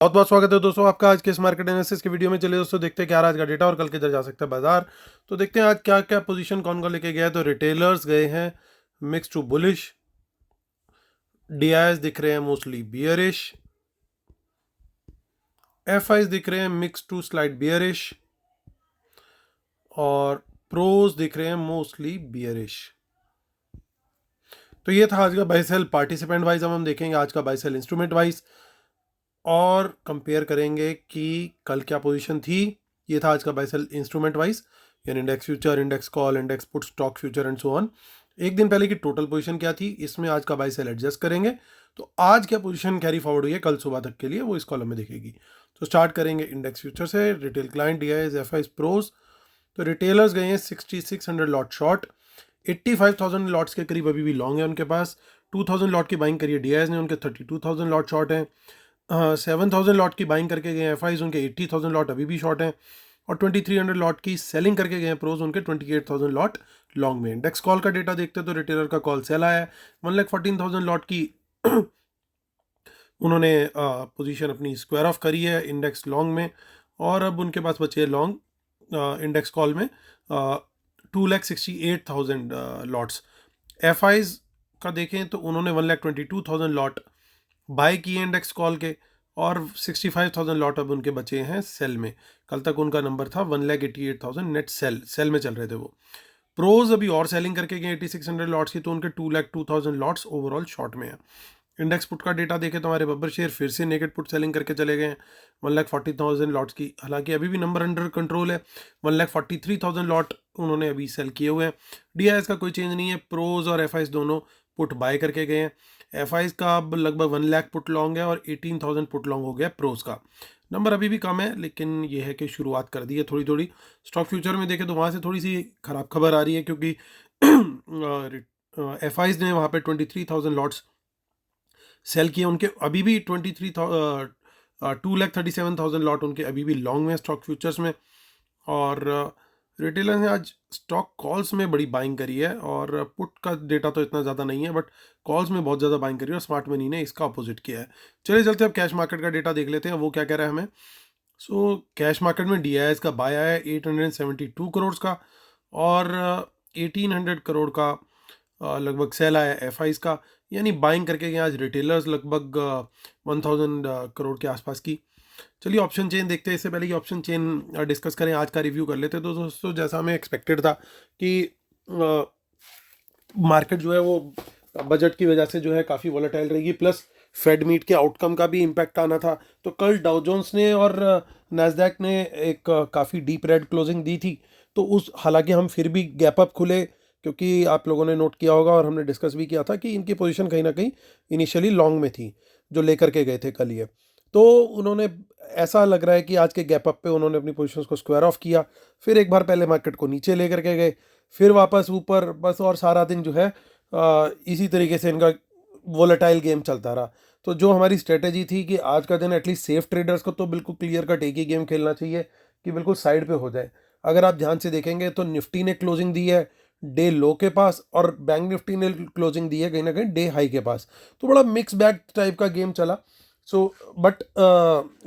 बहुत बहुत स्वागत है दोस्तों आपका आज के इस मार्केट एनालिसिस के वीडियो में। चलिए दोस्तों देखते हैं क्या आज का डेटा और कल किधर जा सकता है बाजार। तो देखते हैं आज क्या क्या पोजीशन कौन कौन लेके गया है। तो रिटेलर्स गए हैं मिक्स टू बुलिश, डीआईएस दिख रहे हैं मोस्टली बियरिश, एफआईज दिख रहे हैं मिक्स टू स्लाइड बियरिश और प्रोज दिख रहे हैं मोस्टली बियरिश। तो ये था आज का बाय सेल पार्टिसिपेंट वाइज। अब हम देखेंगे आज का बाय सेल इंस्ट्रूमेंट वाइज और कंपेयर करेंगे कि कल क्या पोजीशन थी। ये था आज का बाय सेल इंस्ट्रूमेंट वाइज, यानी index future, index call, index put, stock future and so on. एक दिन पहले की टोटल पोजीशन क्या थी, इसमें आज का बाय सेल एडजस्ट करेंगे। तो आज क्या पोजीशन कैरी फॉरवर्ड हुई है कल सुबह तक के लिए, वो इस कॉलम में दिखेगी। तो स्टार्ट करेंगे इंडेक्स फ्यूचर से। Retail client, DIIs, FIIs, pros. तो रिटेलर्स गए हैं 6600 लॉट शॉर्ट, 85,000 लॉट्स के करीब अभी भी लॉन्ग है उनके पास। 2000 लॉट की बाइंग करी है डीआईएस ने, उनके 32,000 लॉट शॉर्ट हैं। 7,000 लॉट की बाइंग करके गए हैं एफआईज, उनके 80,000 लॉट अभी भी शॉर्ट हैं। और 2300 लॉट की सेलिंग करके गए हैं प्रोज, उनके 28,000 लॉट लॉन्ग में। इंडेक्स कॉल का डेटा देखते हैं तो रिटेलर का कॉल सेल आया है 1,14,000 लॉट की उन्होंने पोजीशन अपनी स्क्वायर ऑफ करी है इंडेक्स लॉन्ग में। और अब उनके पास बचे लॉन्ग इंडेक्स कॉल में 2,68,000 लॉट्स। एफआईज का देखें तो उन्होंने 1,22,000 लॉट बाय किए इंडेक्स कॉल के और 65,000 लॉट अब उनके बचे हैं सेल में। कल तक उनका नंबर था 1,88,000 नेट सेल में चल रहे थे वो। प्रोज अभी और सेलिंग करके गए 8,600 लॉट्स की, तो उनके 2,02,000 लॉट्स ओवरऑल शॉर्ट में है। इंडेक्स पुट का डेटा देखें तो हमारे बब्बर शेयर फिर से नेगेट पुट सेलिंग करके चले गए 1,40,000 लॉट्स की। हालांकि अभी भी नंबर अंडर कंट्रोल है, 1,43,000 लॉट उन्होंने अभी सेल किए हुए हैं। डीआईएस का कोई चेंज नहीं है, प्रोज और एफआईज दोनों पुट बाय करके गए हैं। एफआईज का अब लगभग 1 लाख पुट लॉन्ग है और 18,000 पुट लॉन्ग हो गया प्रोज का। नंबर अभी भी कम है, लेकिन यह है कि शुरुआत कर दी है थोड़ी थोड़ी। स्टॉक फ्यूचर में देखें तो वहाँ से थोड़ी सी खराब खबर आ रही है, क्योंकि एफआईज ने वहाँ पे 23,000 लॉट्स सेल किए, उनके अभी भी 2,37,000 लॉट उनके अभी भी लॉन्ग में स्टॉक फ्यूचर्स में। और रिटेलर ने आज स्टॉक कॉल्स में बड़ी बाइंग करी है, और पुट का डेटा तो इतना ज़्यादा नहीं है, बट कॉल्स में बहुत ज़्यादा बाइंग करी है और स्मार्ट मनी ने इसका अपोजिट किया है। चलिए चलते अब कैश मार्केट का डेटा देख लेते हैं वो क्या कह रहा है हमें। सो कैश मार्केट में डीआईएस का बाय आया है 872 करोड़ का, और 1,800 करोड़ का लगभग सेल आया एफआईज का। यानी बाइंग करके गए आज रिटेलर्स लगभग 1,000 करोड़ के आसपास की। चलिए ऑप्शन चेन देखते हैं। इससे पहले कि ऑप्शन चेन डिस्कस करें, आज का रिव्यू कर लेते हैं। तो दोस्तों जैसा हमें एक्सपेक्टेड था कि मार्केट जो है वो बजट की वजह से जो है काफ़ी वॉलेटाइल रहेगी, प्लस फेड मीट के आउटकम का भी इम्पैक्ट आना था। तो कल डाउ जोन्स ने और नैस्डैक ने एक काफ़ी डीप रेड क्लोजिंग दी थी। तो उस हालांकि हम फिर भी गैप अप खुले, क्योंकि आप लोगों ने नोट किया होगा और हमने डिस्कस भी किया था कि इनकी पोजीशन कहीं ना कहीं इनिशियली लॉन्ग में थी जो लेकर के गए थे कल ये। तो उन्होंने, ऐसा लग रहा है कि आज के गैप अप पे उन्होंने अपनी पोजीशंस को स्क्वायर ऑफ किया, फिर एक बार पहले मार्केट को नीचे लेकर के गए, फिर वापस ऊपर, बस। और सारा दिन जो है इसी तरीके से इनका वोलेटाइल गेम चलता रहा। तो जो हमारी स्ट्रेटेजी थी कि आज का दिन एटलीस्ट सेफ ट्रेडर्स को तो बिल्कुल क्लियर कट एक ही गेम खेलना चाहिए कि बिल्कुल साइड पे हो जाए। अगर आप ध्यान से देखेंगे तो निफ्टी ने क्लोजिंग दी है डे लो के पास, और बैंक निफ्टी ने क्लोजिंग दी है कहीं ना कहीं डे हाई के पास। तो बड़ा मिक्स बैग टाइप का गेम चला। सो बट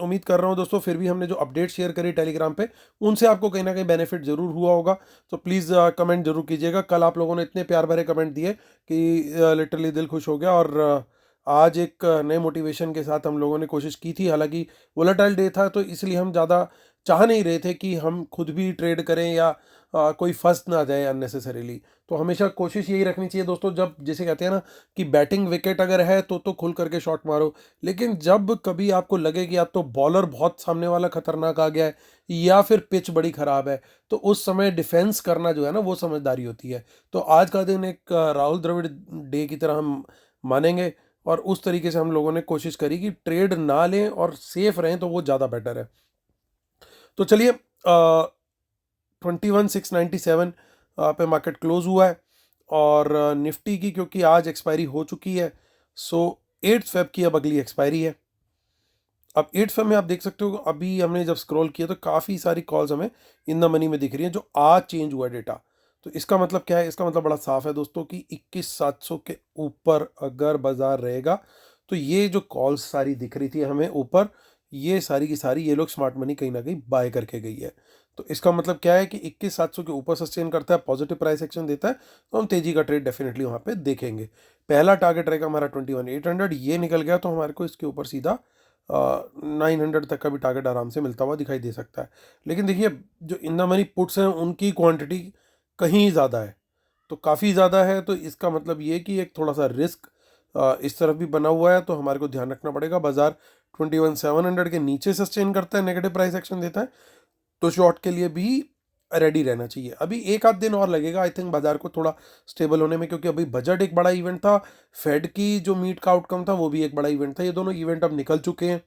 उम्मीद कर रहा हूँ दोस्तों, फिर भी हमने जो अपडेट शेयर करी टेलीग्राम पे, उनसे आपको कहीं ना कहीं बेनिफिट जरूर हुआ होगा। तो प्लीज़ कमेंट जरूर कीजिएगा। कल आप लोगों ने इतने प्यार भरे कमेंट दिए कि लिटरली दिल खुश हो गया। और आज एक नए मोटिवेशन के साथ हम लोगों ने कोशिश की थी। हालांकि वोलेटाइल डे था, तो इसलिए हम ज़्यादा चाह नहीं रहे थे कि हम खुद भी ट्रेड करें या कोई फंस ना जाए अननेसेसरीली। तो हमेशा कोशिश यही रखनी चाहिए दोस्तों, जब जैसे कहते हैं ना कि बैटिंग विकेट अगर है तो खुल करके शॉट मारो। लेकिन जब कभी आपको लगे कि आप तो बॉलर बहुत सामने वाला खतरनाक आ गया है या फिर पिच बड़ी खराब है, तो उस समय डिफेंस करना जो है ना वो समझदारी होती है। तो आज का दिन एक राहुल द्रविड़ डे की तरह हम मानेंगे, और उस तरीके से हम लोगों ने कोशिश करी कि ट्रेड ना लें और सेफ रहें, तो वो ज़्यादा बेटर है। तो चलिए 21,697 पे मार्केट क्लोज हुआ है। और निफ्टी की क्योंकि आज एक्सपायरी हो चुकी है, सो 8 फेब की अब अगली एक्सपायरी है। अब 8 फेब में आप देख सकते हो, अभी हमने जब स्क्रॉल किया तो काफ़ी सारी कॉल्स हमें इन द मनी में दिख रही हैं जो आज चेंज हुआ डेटा। तो इसका मतलब क्या है? इसका मतलब बड़ा साफ है दोस्तों कि 21,700 के ऊपर अगर बाजार रहेगा, तो ये जो कॉल्स सारी दिख रही थी हमें ऊपर, ये सारी की सारी ये लोग स्मार्ट मनी कहीं ना कहीं बाय करके गई है। तो इसका मतलब क्या है कि 21,700 के ऊपर सस्टेन करता है, पॉजिटिव प्राइस एक्शन देता है, तो हम तेजी का ट्रेड डेफिनेटली वहाँ पे देखेंगे। पहला टारगेट रहेगा हमारा 21,800, ये निकल गया तो हमारे को इसके ऊपर सीधा 900 तक का भी टारगेट आराम से मिलता हुआ दिखाई दे सकता है। लेकिन देखिए, जो इन द मनी पुट्स हैं उनकी क्वांटिटी कहीं ज़्यादा है, तो काफ़ी ज़्यादा है, तो इसका मतलब ये कि एक थोड़ा सा रिस्क इस तरफ भी बना हुआ है, तो हमारे को ध्यान रखना पड़ेगा। बाजार 21,700 के नीचे सस्टेन करता है, नेगेटिव प्राइस एक्शन देता है, तो शॉर्ट के लिए भी रेडी रहना चाहिए। अभी एक आध दिन और लगेगा आई थिंक बाजार को थोड़ा स्टेबल होने में, क्योंकि अभी बजट एक बड़ा इवेंट था, फेड की जो मीट का आउटकम था वो भी एक बड़ा इवेंट था, ये दोनों इवेंट अब निकल चुके हैं।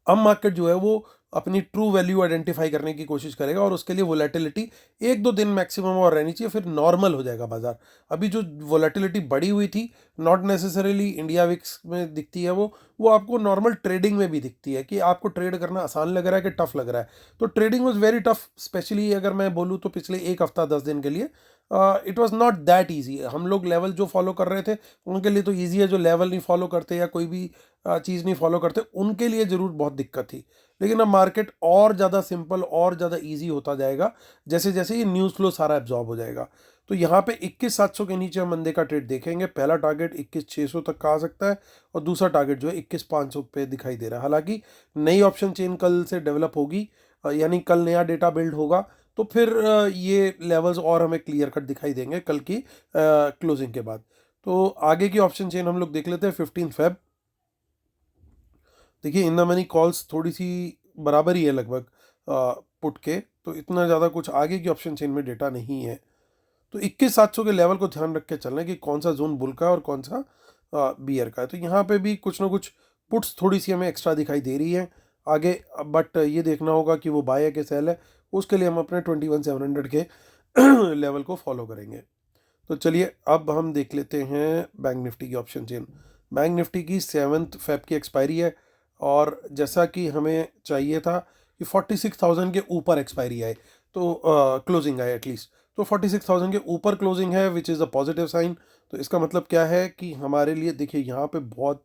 अब मार्केट जो है वो अपनी ट्रू वैल्यू आइडेंटिफाई करने की कोशिश करेगा, और उसके लिए वोलेटिलिटी 1-2 दिन मैक्सिमम और रहनी चाहिए, फिर नॉर्मल हो जाएगा बाजार। अभी जो वोलेटिलिटी बढ़ी हुई थी, नॉट नेसेसरीली इंडिया विक्स में दिखती है, वो आपको नॉर्मल ट्रेडिंग में भी दिखती है कि आपको ट्रेड करना आसान लग रहा है कि टफ लग रहा है। तो trading was very tough, specially अगर मैं बोलूँ तो पिछले एक हफ्ता 10 दिन के लिए it was not that easy. हम लोग लेवल जो फॉलो कर रहे थे उनके लिए तो ईजी है, जो लेवल नहीं फॉलो करते या कोई भी चीज़ नहीं फॉलो करते उनके लिए ज़रूर बहुत दिक्कत थी। लेकिन अब मार्केट और ज़्यादा सिंपल और ज़्यादा इजी होता जाएगा जैसे जैसे ये न्यूज़ फ्लो सारा एब्जॉर्ब हो जाएगा। तो यहाँ पे 21,700 के नीचे हम मंदे का ट्रेड देखेंगे। पहला टारगेट 21,600 तक का आ सकता है, और दूसरा टारगेट जो है 21,500 पे दिखाई दे रहा है। हालांकि नई ऑप्शन चेन कल से डेवलप होगी, यानी कल नया डेटा बिल्ड होगा, तो फिर ये लेवल्स और हमें क्लियर कट दिखाई देंगे कल की क्लोजिंग के बाद। तो आगे की ऑप्शन चेन हम लोग देख लेते हैं 15 फेब। देखिए, इन द मनी कॉल्स थोड़ी सी बराबर ही है लगभग पुट के, तो इतना ज़्यादा कुछ आगे की ऑप्शन चेन में डेटा नहीं है। तो 21,700 के लेवल को ध्यान रख के चलना है कि कौन सा जोन बुल का है और कौन सा बियर का है। तो यहाँ पे भी कुछ ना कुछ पुट्स थोड़ी सी हमें एक्स्ट्रा दिखाई दे रही है आगे, बट ये देखना होगा कि वो बाय है कि सेल है। उसके लिए हम अपने 21,700 के लेवल को फॉलो करेंगे। तो चलिए अब हम देख लेते हैं बैंक निफ्टी की ऑप्शन चेन। बैंक निफ्टी की 7 फेब की एक्सपायरी है, और जैसा कि हमें चाहिए था कि 46,000 के ऊपर एक्सपायरी आए, तो क्लोजिंग आए एटलीस्ट। तो 46,000 के ऊपर क्लोजिंग है, which is a positive sign. तो इसका मतलब क्या है कि हमारे लिए देखिए यहाँ पे बहुत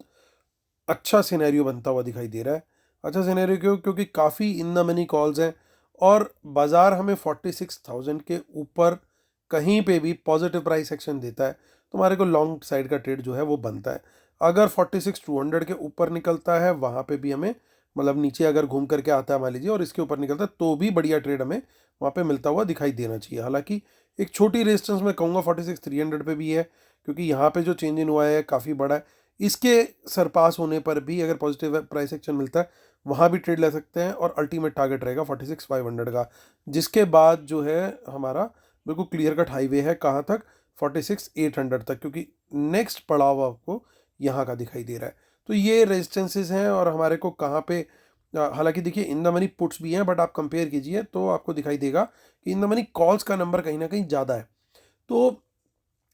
अच्छा सिनेरियो बनता हुआ दिखाई दे रहा है। अच्छा सिनेरियो क्यों? क्योंकि काफ़ी इन द मनी कॉल्स हैं, और बाज़ार हमें 46,000 के ऊपर कहीं पे भी पॉजिटिव प्राइस एक्शन देता है, तो हमारे को लॉन्ग साइड का ट्रेड जो है वो बनता है। अगर 46,200 के ऊपर निकलता है, वहाँ पे भी हमें, मतलब नीचे अगर घूम करके आता है मान लीजिए और इसके ऊपर निकलता है, तो भी बढ़िया ट्रेड हमें वहाँ पे मिलता हुआ दिखाई देना चाहिए। हालांकि एक छोटी रेजिस्टेंस मैं कहूँगा 46,300 पे भी है, क्योंकि यहाँ पे जो चेंज इन हुआ है काफ़ी बड़ा है। इसके सरपास होने पर भी अगर पॉजिटिव प्राइस एक्शन मिलता है, वहाँ भी ट्रेड ले सकते हैं, और अल्टीमेट टारगेट रहेगा 46,500 का, जिसके बाद जो है हमारा बिल्कुल क्लियर कट हाईवे है कहाँ तक, 46,800 तक, क्योंकि नेक्स्ट पड़ाव आपको यहाँ का दिखाई दे रहा है। तो ये रेजिस्टेंसेस हैं, और हमारे को कहाँ पे हालांकि देखिए इन द मनी पुट्स भी हैं, बट आप कंपेयर कीजिए तो आपको दिखाई देगा कि इन द मनी कॉल्स का नंबर कहीं ना कहीं ज़्यादा है। तो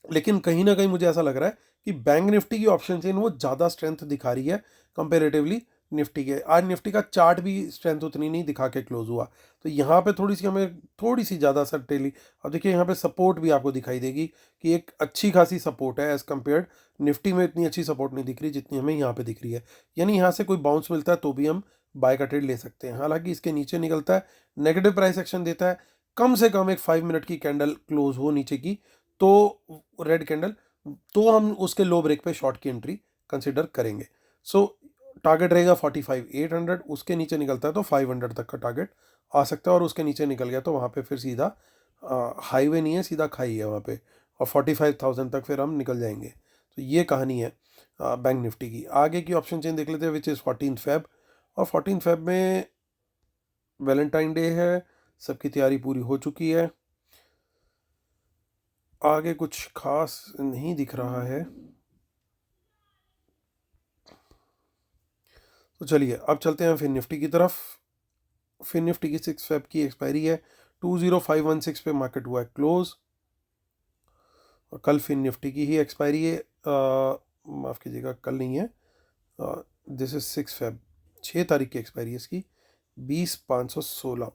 लेकिन कहीं ना कहीं मुझे ऐसा लग रहा है कि बैंक निफ्टी की ऑप्शन चेन वो ज़्यादा स्ट्रेंथ दिखा रही है कंपेरेटिवली निफ्टी के। आज निफ्टी का चार्ट भी स्ट्रेंथ उतनी नहीं दिखा के क्लोज हुआ, तो यहाँ पे थोड़ी सी हमें थोड़ी सी ज़्यादा सर्टेली। अब देखिए यहाँ पे सपोर्ट भी आपको दिखाई देगी कि एक अच्छी खासी सपोर्ट है, एज़ कम्पेयर्ड निफ्टी में इतनी अच्छी सपोर्ट नहीं दिख रही जितनी हमें यहाँ पे दिख रही है। यानी यहाँ से कोई बाउंस मिलता है तो भी हम बाय का ट्रेड ले सकते हैं। हालांकि इसके नीचे निकलता है, नेगेटिव प्राइस एक्शन देता है, कम से कम एक 5 मिनट की कैंडल क्लोज हो नीचे की, तो रेड कैंडल, तो हम उसके लो ब्रेक पे शॉर्ट की एंट्री कंसिडर करेंगे। सो टारगेट रहेगा 45,800, उसके नीचे निकलता है तो 500 तक का टारगेट आ सकता है, और उसके नीचे निकल गया तो वहाँ पे फिर सीधा हाईवे नहीं है, सीधा खाई है वहाँ पे, और 45,000 तक फिर हम निकल जाएंगे। तो ये कहानी है बैंक निफ्टी की। आगे की ऑप्शन चेन देख लेते हैं, विच इज़ 14 फेब। और 14 फेब में वैलेंटाइन डे है, सबकी तैयारी पूरी हो चुकी है, आगे कुछ खास नहीं दिख रहा है। तो चलिए अब चलते हैं फिर निफ्टी की तरफ। फिर निफ्टी की 6 फेब की एक्सपायरी है, 20,516 पे मार्केट हुआ है क्लोज, और कल फिर निफ्टी की ही एक्सपायरी है, माफ़ कीजिएगा कल नहीं है, दिस इज 6 फेब, 6 तारीख की एक्सपायरी है इसकी, 20,516।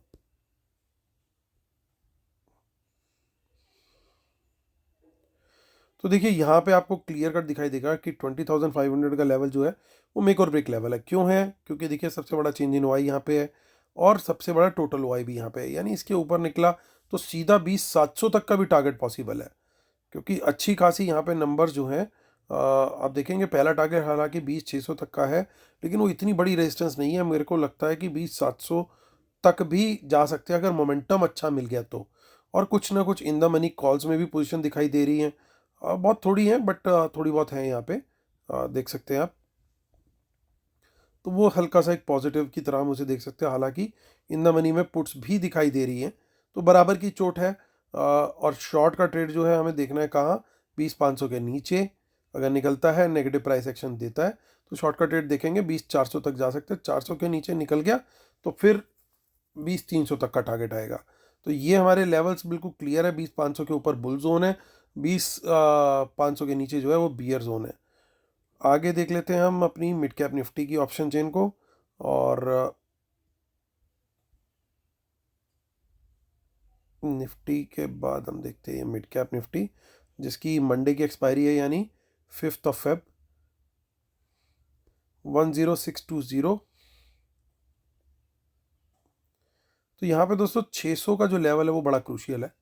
तो देखिए यहाँ पे आपको क्लियर कट दिखाई देगा कि 20,500 का लेवल जो है वो मेक और ब्रेक लेवल है। क्यों है? क्योंकि देखिए सबसे बड़ा चेंज इन वाई यहाँ पे है और सबसे बड़ा टोटल वाई भी यहाँ पे है, यानी इसके ऊपर निकला तो सीधा 20,700 तक का भी टारगेट पॉसिबल है, क्योंकि अच्छी खासी यहाँ पे नंबर जो हैं आप देखेंगे पहला टारगेट हालांकि 20,600 तक का है, लेकिन वो इतनी बड़ी रेजिस्टेंस नहीं है। मेरे को लगता है कि 20,700 तक भी जा सकते हैं अगर मोमेंटम अच्छा मिल गया तो। और कुछ ना कुछ इन द मनी कॉल्स में भी पोजीशन दिखाई दे रही हैं, बहुत थोड़ी हैं बट थोड़ी बहुत हैं यहाँ पे, देख सकते हैं आप। तो वो हल्का सा एक पॉजिटिव की तरह मुझे देख सकते हैं, हालांकि इन द मनी में पुट्स भी दिखाई दे रही हैं, तो बराबर की चोट है। और शॉर्ट का ट्रेड जो है हमें देखना है कहाँ, 20,500 के नीचे अगर निकलता है, नेगेटिव प्राइस एक्शन देता है, तो शॉर्ट का ट्रेड देखेंगे 20,400 तक जा सकते हैं। 400 के नीचे निकल गया तो फिर 20,300 तक का टारगेट आएगा। तो ये हमारे लेवल्स बिल्कुल क्लियर है। 20,500 के ऊपर बुल जोन है, 20,500 के नीचे जो है वो बियर जोन है। आगे देख लेते हैं हम अपनी मिड कैप निफ्टी की ऑप्शन चेन को, और निफ्टी के बाद हम देखते हैं मिड कैप निफ्टी, जिसकी मंडे की एक्सपायरी है, यानी 5 Feb 10620। तो यहाँ पे दोस्तों 600 का जो लेवल है वो बड़ा क्रूशियल है।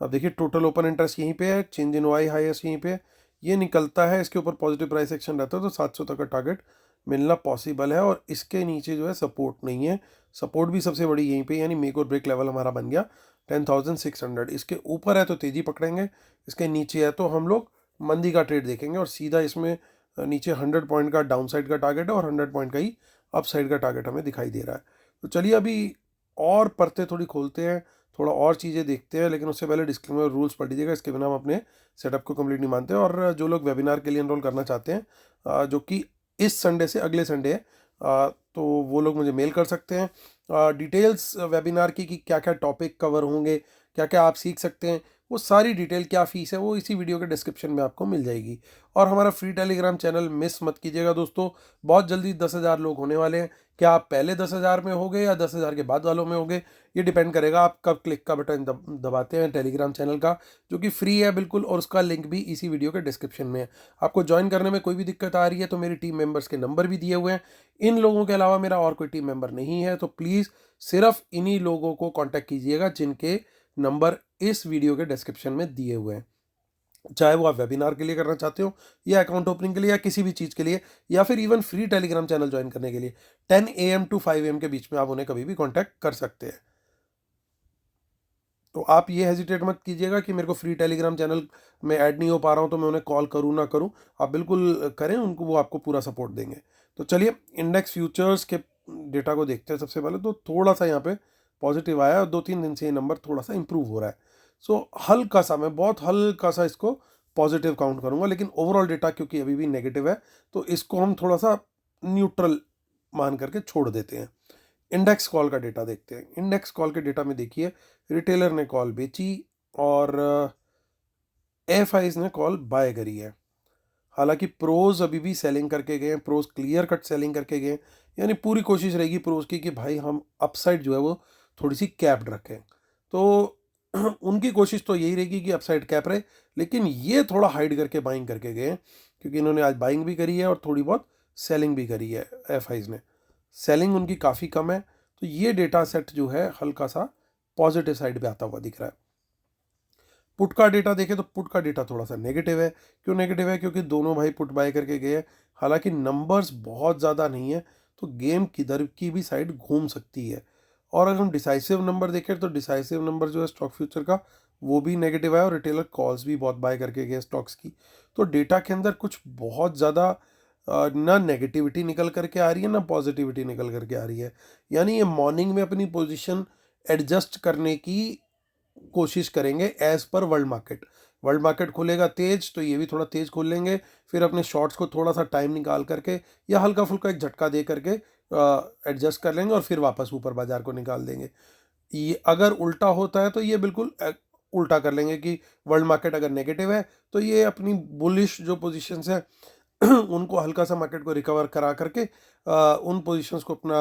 अब देखिए टोटल ओपन इंटरेस्ट यहीं पे है, चेंज इन वाई हाईएस्ट यहीं पे है, ये निकलता है, इसके ऊपर पॉजिटिव प्राइस एक्शन रहता है तो 700 तक का टारगेट मिलना पॉसिबल है। और इसके नीचे जो है सपोर्ट नहीं है, सपोर्ट भी सबसे बड़ी यहीं पे, यानी मेक और ब्रेक लेवल हमारा बन गया 10,600। इसके ऊपर है तो तेजी पकड़ेंगे, इसके नीचे है तो हम लोग मंदी का ट्रेड देखेंगे, और सीधा इसमें नीचे 100 पॉइंट का डाउन साइड का टारगेट है और 100 पॉइंट का ही अप साइड का टारगेट हमें दिखाई दे रहा है। तो चलिए अभी और परतें थोड़ी खोलते हैं, थोड़ा और चीज़ें देखते हैं, लेकिन उससे पहले डिस्क्लेमर रूल्स पढ़ लीजिएगा, इसके बिना हम अपने सेटअप को कंप्लीट नहीं मानते। और जो लोग वेबिनार के लिए एनरोल करना चाहते हैं, जो कि इस संडे से अगले संडे है, तो वो लोग मुझे मेल कर सकते हैं। डिटेल्स वेबिनार की कि क्या क्या टॉपिक कवर होंगे, क्या क्या आप सीख सकते हैं, वो सारी डिटेल, क्या फ़ीस है, वो इसी वीडियो के डिस्क्रिप्शन में आपको मिल जाएगी। और हमारा फ्री टेलीग्राम चैनल मिस मत कीजिएगा दोस्तों, बहुत जल्दी 10,000 लोग होने वाले हैं। क्या आप पहले 10,000 में होगे या 10,000 के बाद वालों में होगे, ये डिपेंड करेगा आप कब क्लिक का बटन दबाते हैं टेलीग्राम चैनल का, जो कि फ्री है बिल्कुल, और उसका लिंक भी इसी वीडियो के डिस्क्रिप्शन में है। आपको ज्वाइन करने में कोई भी दिक्कत आ रही है तो मेरी टीम मेंबर्स के नंबर भी दिए हुए हैं। इन लोगों के अलावा मेरा और कोई टीम मेंबर नहीं है, तो प्लीज़ सिर्फ इन्हीं लोगों को कॉन्टैक्ट कीजिएगा जिनके नंबर इस वीडियो के डिस्क्रिप्शन में दिए हुए हैं, चाहे वो आप वेबिनार के लिए करना चाहते हो, या अकाउंट ओपनिंग के लिए, या किसी भी चीज़ के लिए, या फिर even free Telegram channel join करने के लिए। 10 AM to 5 AM के बीच में आप उन्हें कभी भी कांटेक्ट कर सकते हैं। तो आप ये हेजिटेट मत कीजिएगा कि मेरे को फ्री टेलीग्राम चैनल में ऐड नहीं हो पा रहा हूँ तो मैं उन्हें कॉल करूँ ना करूँ, आप बिल्कुल करें उनको, वो आपको पूरा सपोर्ट देंगे। तो चलिए इंडेक्स फ्यूचर्स के डेटा को देखते हैं। सबसे पहले तो थोड़ा सा यहाँ पे पॉजिटिव आया और 2-3 दिन से ये नंबर थोड़ा सा इंप्रूव हो रहा है। सो हल्का सा, मैं बहुत हल्का सा इसको पॉजिटिव काउंट करूँगा, लेकिन ओवरऑल डेटा क्योंकि अभी भी नेगेटिव है तो इसको हम थोड़ा सा न्यूट्रल मान करके छोड़ देते हैं। इंडेक्स कॉल का डेटा देखते हैं। इंडेक्स कॉल के डेटा में देखिए रिटेलर ने कॉल बेची और एफ आईज ने कॉल बाय करी है। हालांकि प्रोज अभी भी सेलिंग करके गए हैं, प्रोज क्लियर कट सेलिंग करके गए हैं, यानी पूरी कोशिश रहेगी प्रोज की कि भाई हम अपसाइड जो है वो थोड़ी सी कैप्ड रखें। तो उनकी कोशिश तो यही रहेगी कि अपसाइड कैप रहे, लेकिन ये थोड़ा हाइड करके बाइंग करके गए हैं, क्योंकि इन्होंने आज बाइंग भी करी है और थोड़ी बहुत सेलिंग भी करी है। एफ आईज ने सेलिंग उनकी काफ़ी कम है, तो ये डेटा सेट जो है हल्का सा पॉजिटिव साइड पे आता हुआ दिख रहा है। पुट का डेटा देखें तो पुट का डेटा थोड़ा सा नेगेटिव है। क्यों नेगेटिव है? क्योंकि दोनों भाई पुट बाय करके गए हैं, हालांकि नंबर्स बहुत ज़्यादा नहीं है, तो गेम किधर की भी साइड घूम सकती है। और अगर हम डिसाइसिव नंबर देखें तो डिसाइसिव नंबर जो है स्टॉक फ्यूचर का वो भी नेगेटिव है, और रिटेलर कॉल्स भी बहुत बाय करके गए स्टॉक्स की। तो डेटा के अंदर कुछ बहुत ज़्यादा ना नेगेटिविटी निकल करके आ रही है ना पॉजिटिविटी निकल करके आ रही है, यानी ये मॉर्निंग में अपनी पोजीशन एडजस्ट करने की कोशिश करेंगे as per world market. World market खुलेगा तेज तो ये भी थोड़ा तेज खोल लेंगे, फिर अपने शॉर्ट्स को थोड़ा सा टाइम निकाल करके या हल्का फुल्का एक झटका दे करके एडजस्ट कर लेंगे और फिर वापस ऊपर बाजार को निकाल देंगे। ये अगर उल्टा होता है तो ये बिल्कुल उल्टा कर लेंगे कि वर्ल्ड मार्केट अगर नेगेटिव है तो ये अपनी बुलिश जो पोजीशंस है उनको हल्का सा मार्केट को रिकवर करा करके उन पोजीशंस को अपना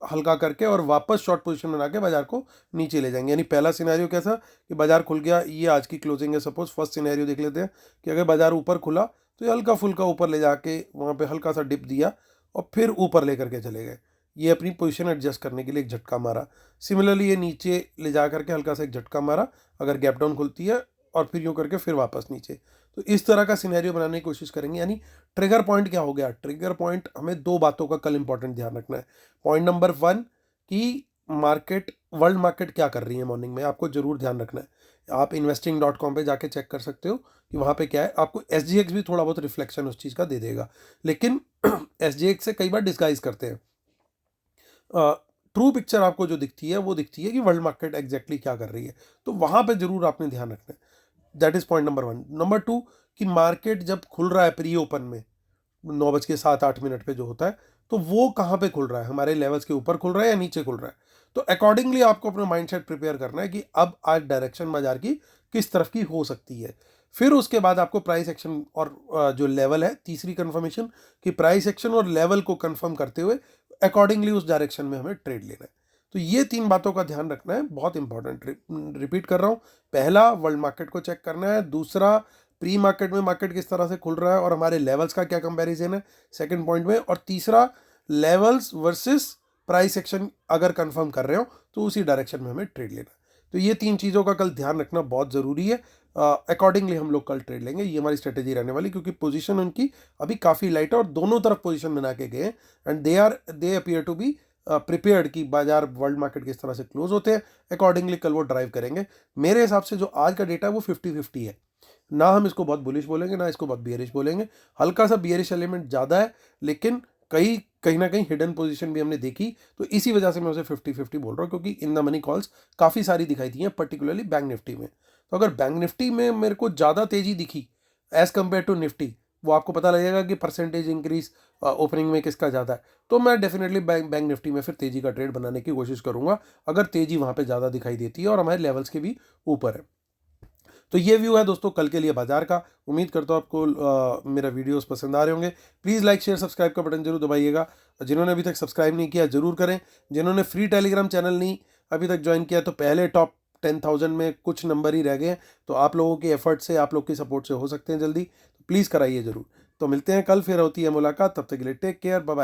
हल्का करके और वापस शॉर्ट पोजीशन बना के बाजार को नीचे ले जाएंगे। यानी पहला सिनेरियो कैसा कि बाजार खुल गया, ये आज की क्लोजिंग है सपोज। फर्स्ट सिनेरियो देख लेते हैं कि अगर बाजार ऊपर खुला तो ये हल्का फुल्का ऊपर ले जाके वहाँ पे हल्का सा डिप दिया और फिर ऊपर लेकर के चले गए, ये अपनी पोजीशन एडजस्ट करने के लिए एक झटका मारा। सिमिलरली ये नीचे ले जा करके हल्का सा एक झटका मारा अगर गैप डाउन खुलती है, और फिर यूँ करके फिर वापस नीचे। तो इस तरह का सिनेरियो बनाने की कोशिश करेंगे। यानी ट्रिगर पॉइंट क्या हो गया, ट्रिगर पॉइंट हमें दो बातों का कल इंपॉर्टेंट ध्यान रखना है। पॉइंट नंबर 1 कि मार्केट, वर्ल्ड मार्केट क्या कर रही है मॉर्निंग में, आपको जरूर ध्यान रखना है। आप investing.com पे जाके चेक कर सकते हो कि वहाँ पे क्या है। आपको SGX भी थोड़ा बहुत रिफ्लेक्शन उस चीज़ का दे देगा, लेकिन SGX से कई बार डिस्गाइज करते हैं। ट्रू पिक्चर आपको जो दिखती है वो दिखती है कि वर्ल्ड मार्केट एग्जैक्टली क्या कर रही है, तो वहाँ पे जरूर आपने ध्यान रखना है। That is point number 1। Number 2 कि मार्केट जब खुल रहा है प्री ओपन में 9:07-8 पे जो होता है, तो वो कहाँ पे खुल रहा है, हमारे लेवल्स के ऊपर खुल रहा है या नीचे खुल रहा है। तो अकॉर्डिंगली आपको अपना माइंडसेट प्रिपेयर करना है कि अब आज डायरेक्शन बाजार की किस तरफ की हो सकती है। फिर उसके बाद आपको प्राइस एक्शन और जो लेवल है, तीसरी कंफर्मेशन कि प्राइस एक्शन और लेवल को कंफर्म करते हुए अकॉर्डिंगली उस डायरेक्शन में हमें ट्रेड लेना है। तो ये 3 बातों का ध्यान रखना है, बहुत इंपॉर्टेंट। रिपीट कर रहा हूँ, पहला वर्ल्ड मार्केट को चेक करना है, दूसरा प्री मार्केट में मार्केट किस तरह से खुल रहा है और हमारे लेवल्स का क्या कंपैरिजन है सेकंड पॉइंट में, और तीसरा लेवल्स वर्सेस प्राइस एक्शन अगर कंफर्म कर रहे हो तो उसी डायरेक्शन में हमें ट्रेड लेना है। तो ये 3 चीज़ों का कल ध्यान रखना बहुत ज़रूरी है। अकॉर्डिंगली हम लोग कल ट्रेड लेंगे, ये हमारी स्ट्रेटेजी रहने वाली, क्योंकि पोजीशन उनकी अभी काफ़ी लाइट है और दोनों तरफ पोजीशन बना के गए and they appear to be prepared कि बाजार वर्ल्ड मार्केट किस तरह से क्लोज होते हैं, अकॉर्डिंगली कल वो ड्राइव करेंगे। मेरे हिसाब से जो आज का डेटा है वो 50-50 है, ना हम इसको बहुत बुलिश बोलेंगे ना इसको बहुत बियरिश बोलेंगे। हल्का सा बियरिश एलिमेंट ज़्यादा है, लेकिन कहीं ना कहीं हिडन पोजीशन भी हमने देखी, तो इसी वजह से मैं उसे 50-50 बोल रहा हूँ, क्योंकि इन द मनी कॉल्स काफ़ी सारी दिखाई दी हैं, पर्टिकुलरली बैंक निफ्टी में। तो अगर बैंक निफ्टी में मेरे को ज़्यादा तेज़ी दिखी एज़ कम्पेयर टू निफ्टी, वो आपको पता लगेगा कि परसेंटेज इंक्रीज ओपनिंग में किसका ज़्यादा है, तो मैं डेफिनेटली बैंक निफ्टी में फिर तेज़ी का ट्रेड बनाने की कोशिश करूँगा अगर तेज़ी वहाँ पर ज़्यादा दिखाई देती है और हमारे लेवल्स के भी ऊपर है। तो ये व्यू है दोस्तों कल के लिए बाजार का। उम्मीद करता हूँ आपको मेरा वीडियोस पसंद आ रहे होंगे। प्लीज़ लाइक शेयर सब्सक्राइब का बटन जरूर दबाइएगा। जिन्होंने अभी तक सब्सक्राइब नहीं किया जरूर करें। जिन्होंने फ्री टेलीग्राम चैनल नहीं अभी तक ज्वाइन किया, तो पहले टॉप 10,000 में कुछ नंबर ही रह गए हैं, तो आप लोगों के एफर्ट से, आप लोग की सपोर्ट से हो सकते हैं जल्दी, तो प्लीज़ कराइए ज़रूर। तो मिलते हैं कल, फिर होती है मुलाकात, तब तक के लिए टेक केयर, बाय बाय।